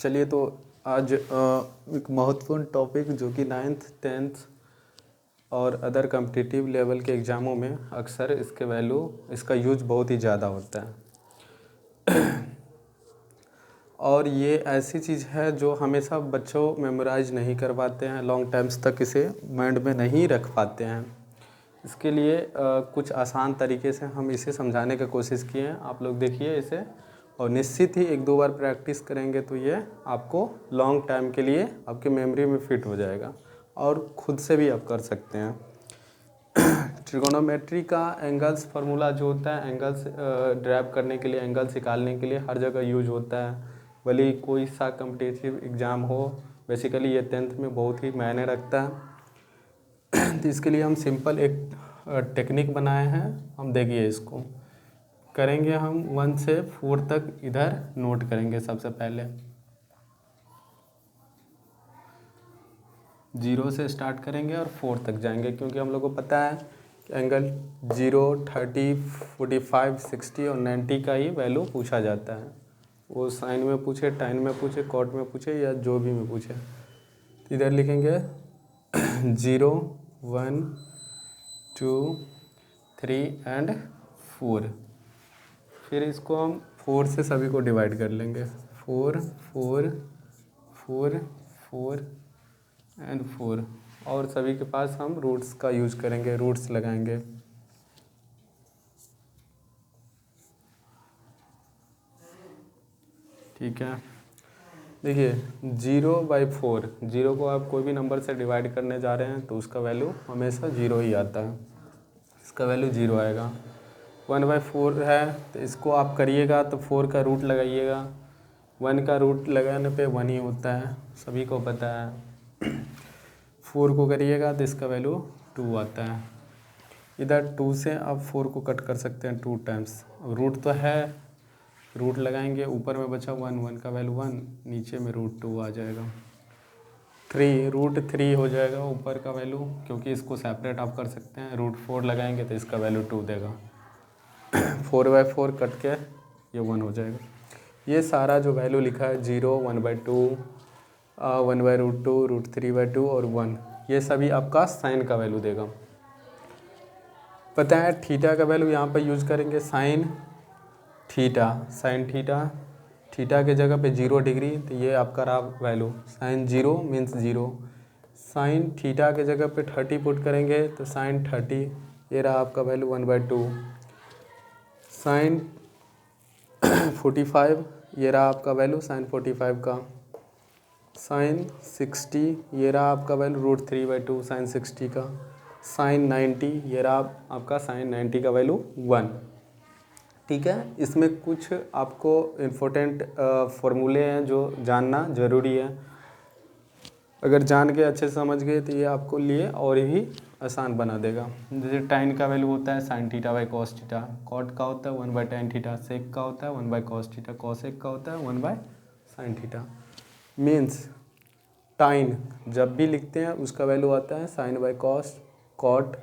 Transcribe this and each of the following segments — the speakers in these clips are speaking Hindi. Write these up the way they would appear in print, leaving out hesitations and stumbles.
चलिए तो आज एक महत्वपूर्ण टॉपिक जो कि 9th 10th और अदर कॉम्पिटिटिव लेवल के एग्ज़ामों में अक्सर इसका यूज बहुत ही ज़्यादा होता है। और ये ऐसी चीज़ है जो हमेशा बच्चों मेमोराइज नहीं कर पाते हैं, लॉन्ग टाइम्स तक इसे माइंड में नहीं रख पाते हैं। इसके लिए कुछ आसान तरीके से हम इसे समझाने की कोशिश किए हैं। आप लोग देखिए इसे और निश्चित ही 1-2 बार प्रैक्टिस करेंगे तो ये आपको लॉन्ग टाइम के लिए आपके मेमोरी में फिट हो जाएगा और ख़ुद से भी आप कर सकते हैं। ट्रिगोनोमेट्री का एंगल्स फार्मूला जो होता है, एंगल्स ड्राइव करने के लिए, एंगल्स निकालने के लिए हर जगह यूज होता है। भले ही कोई सा कम्पिटिटिव एग्ज़ाम हो, बेसिकली ये 10th में बहुत ही मायने रखता है। तो इसके लिए हम सिंपल एक टेक्निक बनाए हैं। हम देखिए इसको करेंगे, हम 1 से 4 तक इधर नोट करेंगे। सबसे पहले 0 से स्टार्ट करेंगे और 4 तक जाएंगे, क्योंकि हम लोग को पता है कि एंगल 0, 30, 45, 60 और 90 का ही वैल्यू पूछा जाता है। वो साइन में पूछे, टाइन में पूछे, कॉट में पूछे या जो भी में पूछे। तो इधर लिखेंगे 0, 1, 2, 3 एंड 4। फिर इसको हम 4 से सभी को डिवाइड कर लेंगे। 4, 4, 4, 4 एंड 4। और सभी के पास हम रूट्स का यूज करेंगे, रूट्स लगाएंगे। ठीक है, देखिए 0/4, 0 को आप कोई भी नंबर से डिवाइड करने जा रहे हैं तो उसका वैल्यू हमेशा 0 ही आता है, इसका वैल्यू 0 आएगा। 1/4 है तो इसको आप करिएगा तो 4 का रूट लगाइएगा। 1 का रूट लगाने पे 1 ही होता है, सभी को पता है। 4 को करिएगा तो इसका वैल्यू 2 आता है। इधर 2 से आप 4 को कट कर सकते हैं 2 टाइम्स। अब रूट तो है, रूट लगाएंगे, ऊपर में बचा 1, 1 का वैल्यू 1, नीचे में √2 आ जाएगा। 3 √3 हो जाएगा ऊपर का वैल्यू, क्योंकि इसको सेपरेट आप कर सकते हैं। √4 लगाएंगे तो इसका वैल्यू 2 देगा। 4/4 कट के ये 1 हो जाएगा। ये सारा जो वैल्यू लिखा है 0, 1/2, 1/√2, √3/2 और 1, ये सभी आपका साइन का वैल्यू देगा। पता है थीटा का वैल्यू यहाँ पर यूज करेंगे साइन थीटा। साइन थीटा के जगह पे 0 डिग्री, तो ये आपका रहा value. Sine 0 means 0। Sine theta के जगह पे 30 पुट करेंगे तो साइन 30, ये रहा आपका वैल्यू 1/2। साइन 45, ये रहा आपका वैल्यू साइन 45 का। साइन 60, ये रहा आपका वैल्यू √3/2 साइन 60 का। साइन 90, ये रहा आपका साइन 90 का वैल्यू 1। ठीक है, इसमें कुछ आपको इम्पोर्टेंट फॉर्मूले हैं जो जानना ज़रूरी है। अगर जान के अच्छे से समझ गए तो ये आपको लिए और भी आसान बना देगा। जैसे टाइन का वैल्यू होता है साइन θ/cos θ, कॉट का होता है 1/tan θ, सेक का होता है 1/cos θ, कॉसेक का होता है 1/sin θ। मीन्स टाइन जब भी लिखते हैं उसका वैल्यू आता है sin/cos। कॉट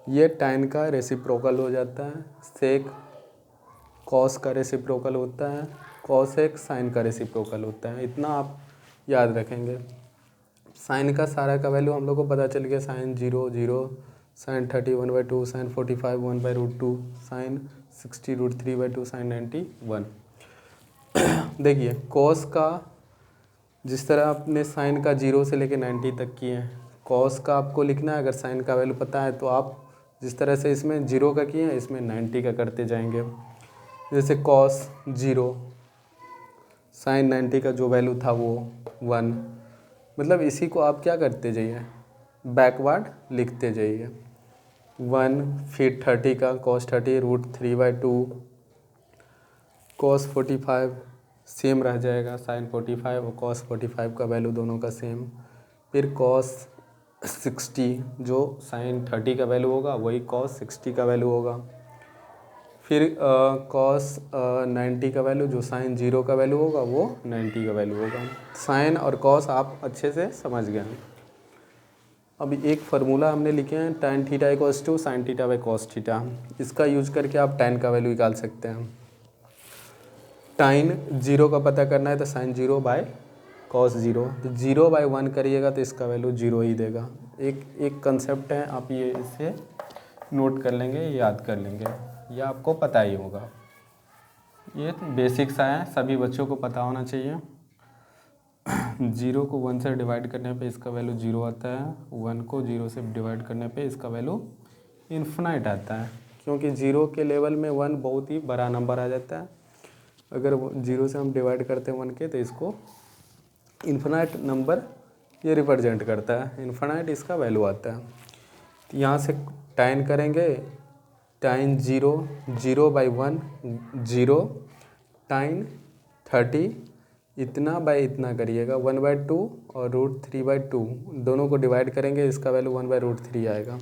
ये टाइन का रेसिप्रोकल हो जाता है। सेक कॉस का रेसिप्रोकल होता है। कॉसेक साइन का रेसिप्रोकल होता है। इतना आप याद रखेंगे। साइन का सारा का वैल्यू हम लोग को पता चल गया। Sine 0, 0, sine 30 1/2, sine 45 1/√2, sine 60 √3/2, sine 90 1। देखिए कॉस का जिस तरह आपने साइन का 0 से लेके 90 तक किए हैं, कॉस का आपको लिखना है। अगर साइन का वैल्यू पता है तो आप जिस तरह से इसमें 0 का किए हैं इसमें 90 का करते जाएंगे। जैसे कॉस 0, साइन 90 का जो वैल्यू था वो 1, मतलब इसी को आप क्या करते जाइए, बैकवर्ड लिखते जाइए। 1 फिर 30 का कॉस 30 √3/2, कॉस 45 सेम रह जाएगा, साइन 45 और कॉस 45 का वैल्यू दोनों का सेम। फिर कॉस 60 जो साइन 30 का वैल्यू होगा वही कॉस 60 का वैल्यू होगा। फिर कॉस 90 का वैल्यू जो साइन 0 का वैल्यू होगा वो 90 का वैल्यू होगा। साइन और कॉस आप अच्छे से समझ गए हैं। अभी एक फार्मूला हमने लिखे हैं tan θ = sin θ/cos θ। इसका यूज करके आप tan का वैल्यू निकाल सकते हैं। tan 0 का पता करना है तो sin 0/2 कॉस 0, तो 0/1 करिएगा तो इसका वैल्यू 0 ही देगा। एक कंसेप्ट है, आप ये इसे नोट कर लेंगे, याद कर लेंगे, या आपको पता ही होगा। ये बेसिक सा है, सभी बच्चों को पता होना चाहिए। 0 को 1 से डिवाइड करने पे इसका वैल्यू 0 आता है, 1 को 0 से डिवाइड करने पे इसका वैल्यू इन्फिनाइट आता है, क्योंकि 0 के लेवल में 1 बहुत ही बड़ा नंबर आ जाता है। अगर 0 से हम डिवाइड करते हैं 1 के, तो इसको इन्फिनाइट नंबर ये रिप्रेजेंट करता है, इन्फिनाइट इसका वैल्यू आता है। तो यहाँ से टाइन करेंगे, टाइन 0/1 0, टाइन 30, इतना बाय इतना करिएगा 1/2 और √3/2 दोनों को डिवाइड करेंगे, इसका वैल्यू 1/√3 आएगा।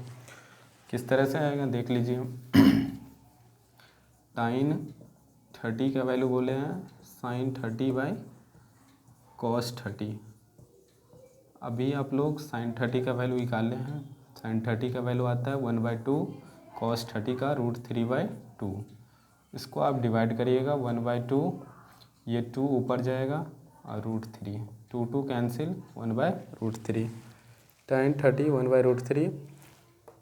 किस तरह से आएगा देख लीजिए। टाइन 30 का वैल्यू बोले हैं sin 30/cos 30। अभी आप लोग sin 30 का वैल्यू निकाले हैं, sin 30 का वैल्यू आता है 1/2 cos 30 का √3/2। इसको आप डिवाइड करिएगा 1/2, ये 2 ऊपर जाएगा और √3, 2 कैंसिल 1/√3। टाइन 30 1/√3,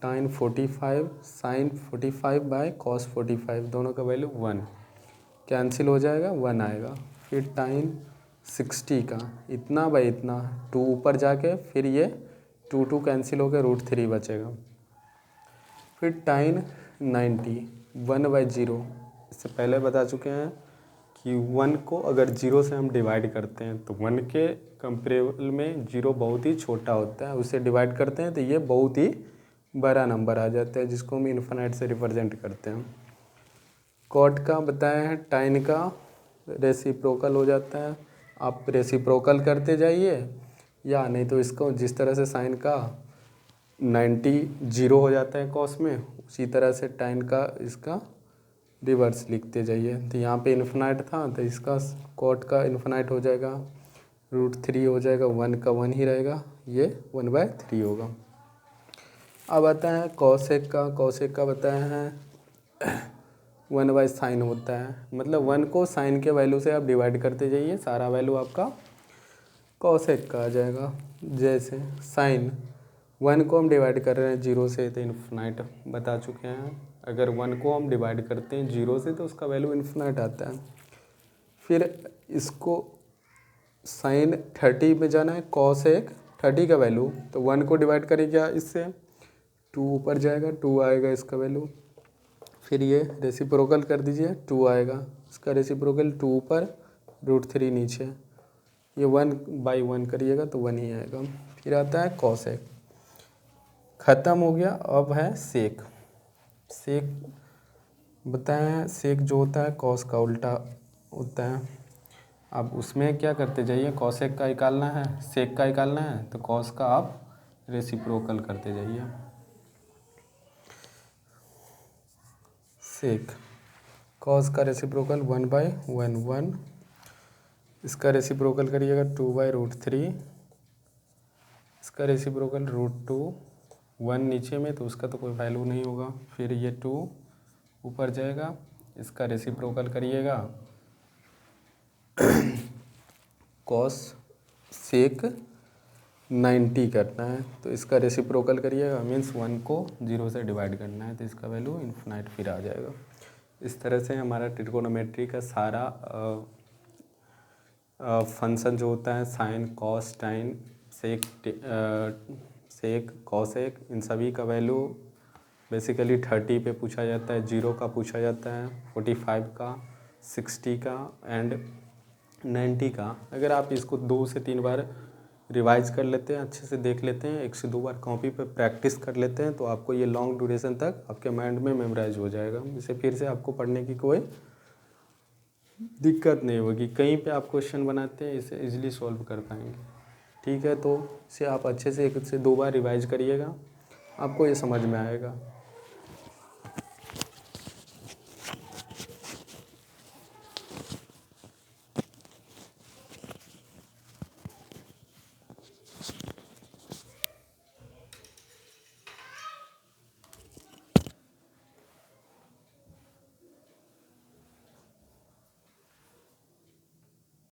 टाइन 45 sin 45/cos 45, दोनों का वैल्यू 1 कैंसिल हो जाएगा, 1 आएगा। फिर टाइन 60 का इतना बाय इतना 2 ऊपर जाके, फिर ये 2 कैंसिल हो गया, √3 बचेगा। फिर टाइन 90 1/0, इससे पहले बता चुके हैं कि 1 को अगर 0 से हम डिवाइड करते हैं तो 1 के कंपेरेबल में 0 बहुत ही छोटा होता है, उसे डिवाइड करते हैं तो ये बहुत ही बड़ा नंबर आ जाता है, जिसको हम इन्फिनाइट से रिप्रेजेंट करते हैं। कॉट का बताया है, टाइन का रेसिप्रोकल हो जाता है, आप रेसिप्रोकल करते जाइए, या नहीं तो इसको जिस तरह से साइन का 90 0 हो जाता है कॉस में, उसी तरह से टाइन का इसका रिवर्स लिखते जाइए। तो यहाँ पे इन्फिनाइट था तो इसका कॉट का इन्फिनाइट हो जाएगा, √3 हो जाएगा, 1 का 1 ही रहेगा, ये 1/3 होगा। अब आता है कॉसेक का। कॉसेक का बताया है 1/sin होता है, मतलब 1 को साइन के वैल्यू से आप डिवाइड करते जाइए, सारा वैल्यू आपका कॉसेक का आ जाएगा। जैसे साइन 1 को हम डिवाइड कर रहे हैं 0 से, तो इन्फिनाइट बता चुके हैं। अगर 1 को हम डिवाइड करते हैं 0 से तो उसका वैल्यू इन्फिनाइट आता है। फिर इसको साइन 30 में जाना है, कॉसेक 30 का वैल्यू, तो 1 को डिवाइड करेगा इससे, 2 ऊपर जाएगा, 2 आएगा इसका वैल्यू। फिर ये रेसिप्रोकल कर दीजिए, 2 आएगा, इसका रेसिप्रोकल 2 ऊपर, √3 नीचे, ये 1/1 करिएगा तो 1 ही आएगा। फिर आता है कॉसेक। ख़त्म हो गया। अब है सेक। सेक बताएं, सेक जो होता है कॉस का उल्टा होता है। अब उसमें क्या करते जाइए, कॉसेक का निकालना है, सेक का निकालना है, तो कॉस का आप रेसिप्रोकल करते जाइए। सेक कॉस का रेसिप्रोकल 1/1 1, इसका रेसिप्रोकल करिएगा 2/√3, इसका रेसिप्रोकल √2, 1 नीचे में तो उसका तो कोई वैल्यू नहीं होगा। फिर ये 2 ऊपर जाएगा, इसका रेसिप्रोकल करिएगा कॉस सेक 90 करना है, तो इसका रेसिप्रोकल करिएगा, मीन्स 1 को 0 से डिवाइड करना है, तो इसका वैल्यू इन्फिनाइट फिर आ जाएगा। इस तरह से हमारा ट्रिगोनोमेट्री का सारा फंक्शन जो होता है, साइन कॉस टाइन सेक कॉसेक, इन सभी का वैल्यू बेसिकली 30 पे पूछा जाता है, 0 का पूछा जाता है, 45 का, 60 का एंड 90 का। अगर आप इसको 2 से 3 बार रिवाइज कर लेते हैं, अच्छे से देख लेते हैं, 1 से 2 बार कॉपी पे प्रैक्टिस कर लेते हैं, तो आपको ये लॉन्ग ड्यूरेशन तक आपके माइंड में मेमोराइज हो जाएगा। इसे फिर से आपको पढ़ने की कोई दिक्कत नहीं होगी। कहीं पे आप क्वेश्चन बनाते हैं, इसे इजीली सॉल्व कर पाएंगे। ठीक है, तो इसे आप अच्छे से 1 से 2 बार रिवाइज करिएगा, आपको ये समझ में आएगा।